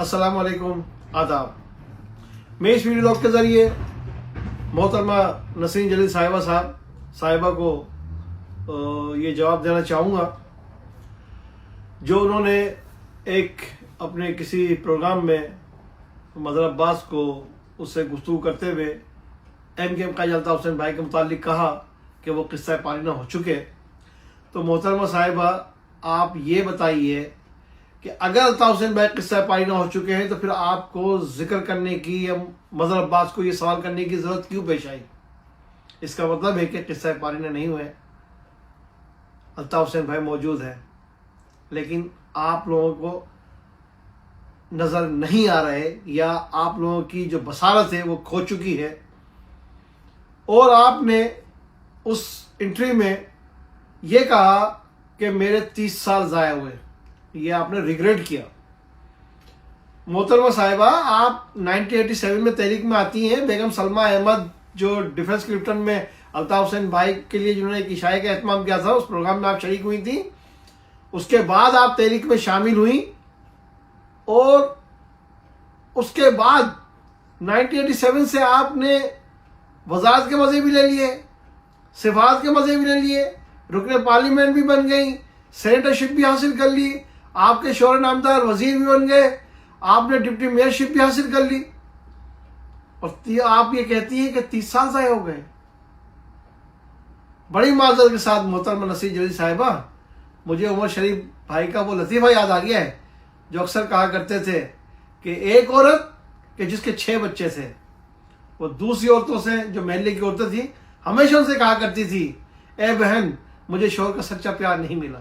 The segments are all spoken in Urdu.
السلام علیکم، آداب۔ میں اس ویڈیو لاگ کے ذریعے محترمہ نسرین جلیل صاحبہ کو یہ جواب دینا چاہوں گا جو انہوں نے ایک اپنے کسی پروگرام میں مظہر عباس کو اس سے گفتگو کرتے ہوئے ایم کے ایم قائد الطاف حسین بھائی کے متعلق کہا کہ وہ قصہ پارینہ ہو چکے۔ تو محترمہ صاحبہ، آپ یہ بتائیے کہ اگر الطاف حسین بھائی قصہ پارینہ ہو چکے ہیں تو پھر آپ کو ذکر کرنے کی یا مظہر عباس کو یہ سوال کرنے کی ضرورت کیوں پیش آئی؟ اس کا مطلب ہے کہ قصہ پارینہ نہیں ہوئے، الطاف حسین بھائی موجود ہے، لیکن آپ لوگوں کو نظر نہیں آ رہے یا آپ لوگوں کی جو بصارت ہے وہ کھو چکی ہے، اور آپ نے اس انٹرویو میں یہ کہا کہ میرے 30 سال ضائع ہوئے، یہ آپ نے ریگریٹ کیا۔ محترمہ صاحبہ، آپ 1987 میں تحریک میں آتی ہیں، بیگم سلمہ احمد جو ڈیفنس کلفٹن میں الطاف حسین بھائی کے لیے جنہوں نے ایک عشاء کا اہتمام کیا تھا، اس پروگرام میں آپ شریک ہوئی تھیں۔ اس کے بعد آپ تحریک میں شامل ہوئیں، اور اس کے بعد 1987 سے آپ نے وزارت کے مزے بھی لے لیے، سفارت کے مزے بھی لے لیے، رکن پارلیمنٹ بھی بن گئی، سینیٹرشپ بھی حاصل کر لی، آپ کے شوہر نامدار وزیر بھی بن گئے، آپ نے ڈپٹی میئرشپ بھی حاصل کر لی، اور آپ یہ کہتی ہیں کہ 30 سال ضائع ہو گئے۔ بڑی معذرت کے ساتھ محترمہ نسرین جلیل صاحبہ، مجھے عمر شریف بھائی کا وہ لطیفہ یاد آ گیا ہے جو اکثر کہا کرتے تھے کہ ایک عورت کہ جس کے 6 بچے تھے، وہ دوسری عورتوں سے جو محلے کی عورتیں تھیں ہمیشہ ان سے کہا کرتی تھی، اے بہن مجھے شوہر کا سچا پیار نہیں ملا۔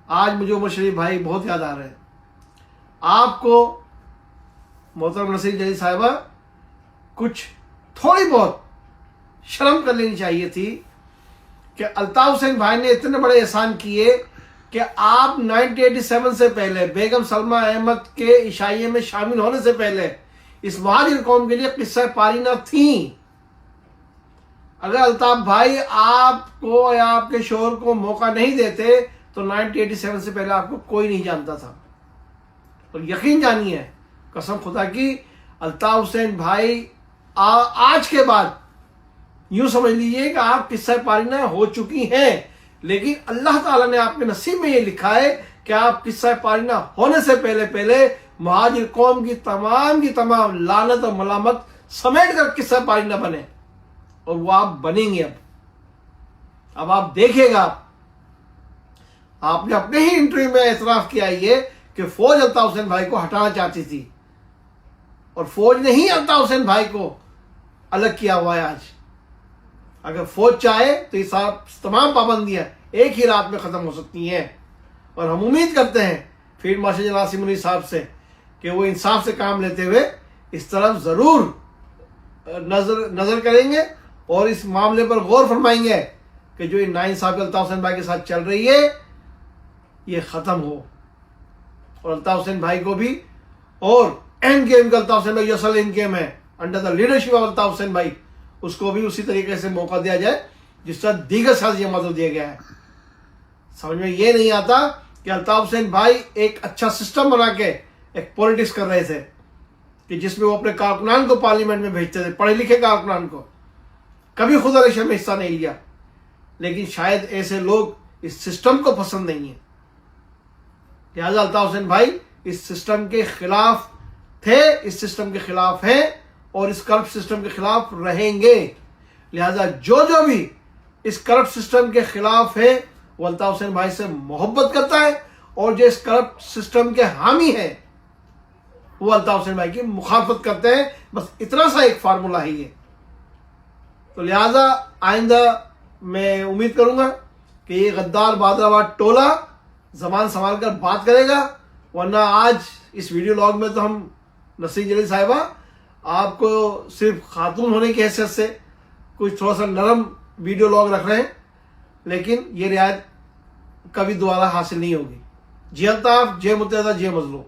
آج مجھے عمر شریف بھائی بہت یاد آ رہے ہیں۔ آپ کو محترم نسرین جلیل صاحبہ کچھ تھوڑی بہت شرم کر لینی چاہیے تھی کہ الطاف حسین بھائی نے اتنے بڑے احسان کیے کہ آپ 1987 سے پہلے بیگم سلمہ احمد کے عشائیے میں شامل ہونے سے پہلے اس مہاجر قوم کے لیے قصہ پارینہ تھیں۔ اگر الطاف بھائی آپ کو یا آپ کے شوہر کو موقع نہیں دیتے تو 1987 سے پہلے آپ کو کوئی نہیں جانتا تھا، اور یقین جانیے، قسم خدا کی، الطاف حسین بھائی آج کے بعد یوں سمجھ لیجئے کہ آپ قصہ پارینہ ہو چکی ہیں، لیکن اللہ تعالیٰ نے آپ کے نصیب میں یہ لکھا ہے کہ آپ قصہ پارینہ ہونے سے پہلے مہاجر قوم کی تمام لعنت اور ملامت سمیٹ کر قصہ پارینہ بنے، اور وہ آپ بنیں گے۔ اب آپ دیکھیے گا، آپ نے اپنے ہی انٹرویو میں اعتراف کیا یہ کہ فوج الطاف حسین بھائی کو ہٹانا چاہتی تھی، اور فوج نے ہی الطاف حسین بھائی کو الگ کیا ہوا ہے۔ آج اگر فوج چاہے تو یہ تمام پابندیاں ایک ہی رات میں ختم ہو سکتی ہیں، اور ہم امید کرتے ہیں field marshal general Asim Munir صاحب سے کہ وہ انصاف سے کام لیتے ہوئے اس طرف ضرور نظر کریں گے، اور اس معاملے پر غور فرمائیں گے کہ جو ناانصافی الطاف حسین بھائی کے ساتھ چل رہی ہے یہ ختم ہو، اور الطاف حسین بھائی کو بھی، اور ایم کے ایم کا الطاف حسین بھائی جو اصل ایم کے ایم ہے under the leadership of Altaf Hussain بھائی، اس کو بھی اسی طریقے سے موقع دیا جائے جس طرح دیگر سازی جماعتوں دیا گیا ہے۔ سمجھ میں یہ نہیں آتا کہ الطاف حسین بھائی ایک اچھا سسٹم بنا کے ایک پولیٹکس کر رہے تھے کہ جس میں وہ اپنے کارکنان کو پارلیمنٹ میں بھیجتے تھے، پڑھے لکھے کارکنان کو، کبھی خود الیکشن میں حصہ نہیں لیا، لیکن شاید ایسے لوگ اس سسٹم کو پسند نہیں ہیں، لہذا الطاف حسین بھائی اس سسٹم کے خلاف تھے، اس سسٹم کے خلاف ہیں، اور اس کرپٹ سسٹم کے خلاف رہیں گے۔ لہذا جو بھی اس کرپٹ سسٹم کے خلاف ہے وہ الطاف حسین بھائی سے محبت کرتا ہے، اور جو اس کرپٹ سسٹم کے حامی ہیں وہ الطاف حسین بھائی کی مخالفت کرتے ہیں۔ بس اتنا سا ایک فارمولہ ہے یہ۔ تو لہذا آئندہ میں امید کروں گا کہ یہ غدار بادر آباد ٹولہ زبان سنبھال کر بات کرے گا، ورنہ آج اس ویڈیو لاگ میں تو ہم نسرین جلیل صاحبہ آپ کو صرف خاتون ہونے کی حیثیت سے کچھ تھوڑا سا نرم ویڈیو لاگ رکھ رہے ہیں، لیکن یہ رعایت کبھی دوبارہ حاصل نہیں ہوگی۔ جے الطاف، جے متحدہ، جے مظلوم۔